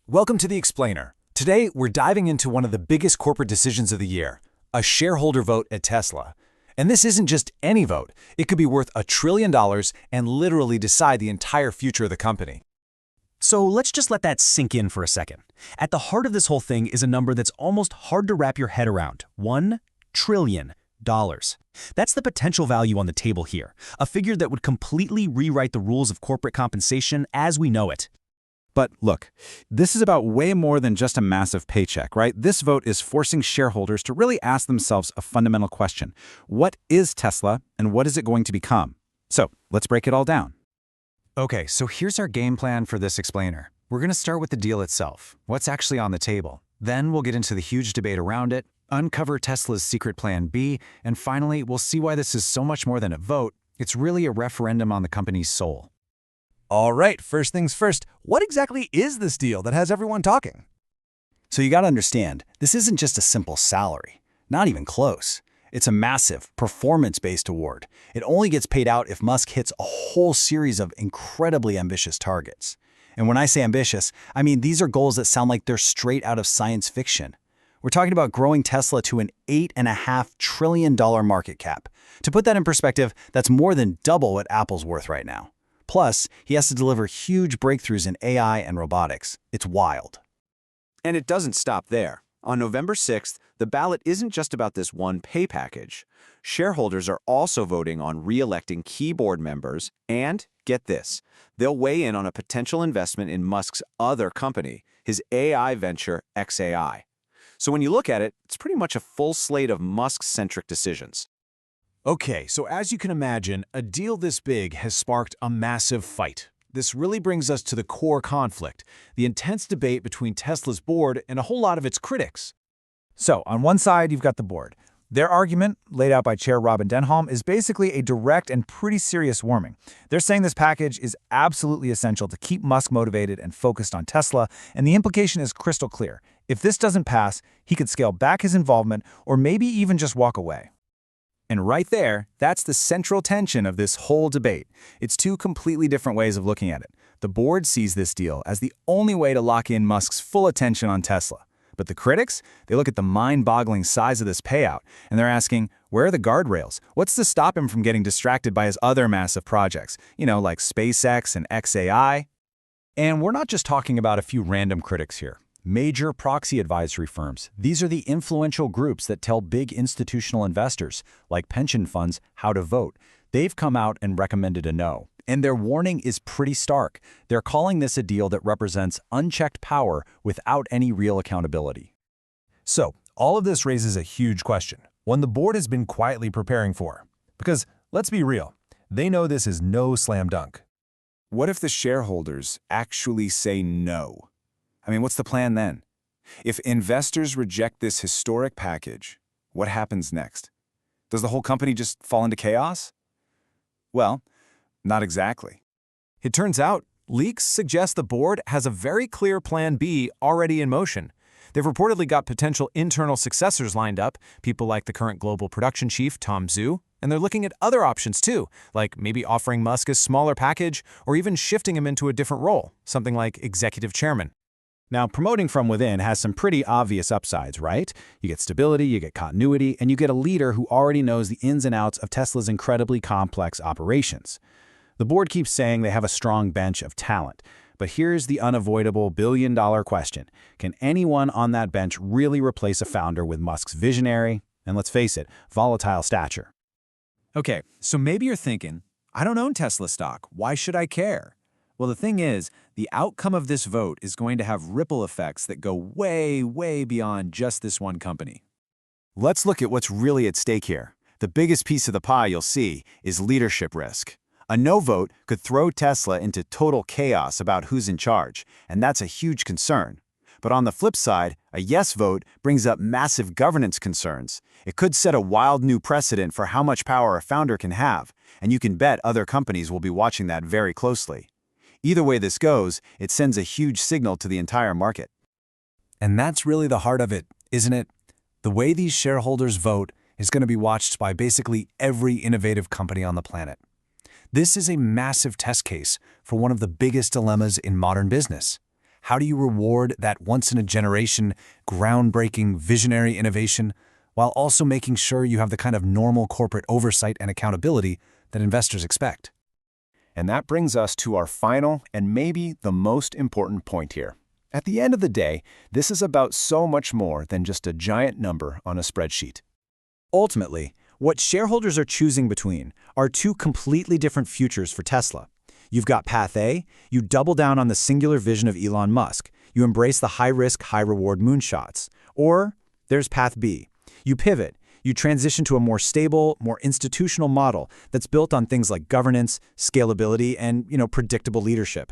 Welcome to The Explainer. Today, we're diving into one of the biggest corporate decisions of the year, a shareholder vote at Tesla. And this isn't just any vote. It could be worth $1 trillion and literally decide the entire future of the company. So let's just let that sink in for a second. At the heart of this whole thing is a number that's almost hard to wrap your head around: $1 trillion. That's the potential value on the table here, a figure that would completely rewrite the rules of corporate compensation as we know it. But look, this is about way more than just a massive paycheck, right? This vote is forcing shareholders to really ask themselves a fundamental question. What is Tesla, and what is it going to become? So let's break it all down. Okay, so here's our game plan for this explainer. We're going to start with the deal itself, what's actually on the table. Then we'll get into the huge debate around it, uncover Tesla's secret plan B, and finally, we'll see why this is so much more than a vote. It's really a referendum on the company's soul. All right, first things first, what exactly is this deal that has everyone talking? So you got to understand, this isn't just a simple salary. Not even close. It's a massive, performance-based award. It only gets paid out if Musk hits a whole series of incredibly ambitious targets. And when I say ambitious, I mean these are goals that sound like they're straight out of science fiction. We're talking about growing Tesla to an $8.5 trillion market cap. To put that in perspective, that's more than double what Apple's worth right now. Plus, he has to deliver huge breakthroughs in AI and robotics. It's wild. And it doesn't stop there. On November 6th, the ballot isn't just about this one pay package. Shareholders are also voting on re-electing key board members and, get this, they'll weigh in on a potential investment in Musk's other company, his AI venture xAI. So when you look at it, it's pretty much a full slate of Musk-centric decisions. Okay, so as you can imagine, a deal this big has sparked a massive fight. This really brings us to the core conflict, the intense debate between Tesla's board and a whole lot of its critics. So on one side, you've got the board. Their argument, laid out by Chair Robin Denholm, is basically a direct and pretty serious warning. They're saying this package is absolutely essential to keep Musk motivated and focused on Tesla, and the implication is crystal clear. If this doesn't pass, he could scale back his involvement or maybe even just walk away. And right there, that's the central tension of this whole debate. It's two completely different ways of looking at it. The board sees this deal as the only way to lock in Musk's full attention on Tesla. But the critics, they look at the mind-boggling size of this payout, and they're asking, where are the guardrails? What's to stop him from getting distracted by his other massive projects, like SpaceX and xAI? And we're not just talking about a few random critics here. Major proxy advisory firms. These are the influential groups that tell big institutional investors, like pension funds, how to vote. They've come out and recommended a no. And their warning is pretty stark. They're calling this a deal that represents unchecked power without any real accountability. So, all of this raises a huge question, one the board has been quietly preparing for. Because, let's be real, they know this is no slam dunk. What if the shareholders actually say no? I mean, what's the plan then? If investors reject this historic package, what happens next? Does the whole company just fall into chaos? Well, not exactly. It turns out, leaks suggest the board has a very clear plan B already in motion. They've reportedly got potential internal successors lined up, people like the current global production chief, Tom Zhu, and they're looking at other options too, like maybe offering Musk a smaller package or even shifting him into a different role, something like executive chairman. Now, promoting from within has some pretty obvious upsides, right? You get stability, you get continuity, and you get a leader who already knows the ins and outs of Tesla's incredibly complex operations. The board keeps saying they have a strong bench of talent, but here's the unavoidable billion-dollar question. Can anyone on that bench really replace a founder with Musk's visionary, and let's face it, volatile stature? Okay, so maybe you're thinking, I don't own Tesla stock. Why should I care? Well, the thing is, the outcome of this vote is going to have ripple effects that go way, way beyond just this one company. Let's look at what's really at stake here. The biggest piece of the pie you'll see is leadership risk. A no vote could throw Tesla into total chaos about who's in charge, and that's a huge concern. But on the flip side, a yes vote brings up massive governance concerns. It could set a wild new precedent for how much power a founder can have, and you can bet other companies will be watching that very closely. Either way this goes, it sends a huge signal to the entire market. And that's really the heart of it, isn't it? The way these shareholders vote is going to be watched by basically every innovative company on the planet. This is a massive test case for one of the biggest dilemmas in modern business. How do you reward that once-in-a-generation, groundbreaking, visionary innovation while also making sure you have the kind of normal corporate oversight and accountability that investors expect? And that brings us to our final and maybe the most important point here. At the end of the day, this is about so much more than just a giant number on a spreadsheet. Ultimately, what shareholders are choosing between are two completely different futures for Tesla. You've got Path A, you double down on the singular vision of Elon Musk. You embrace the high-risk, high-reward moonshots. Or there's Path B. You pivot. You transition to a more stable, more institutional model that's built on things like governance, scalability, and, predictable leadership.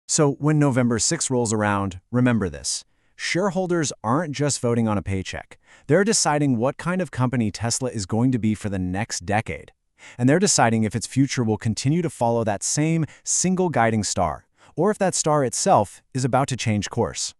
So when November 6 rolls around, remember this. Shareholders aren't just voting on a paycheck. They're deciding what kind of company Tesla is going to be for the next decade. And they're deciding if its future will continue to follow that same single guiding star, or if that star itself is about to change course.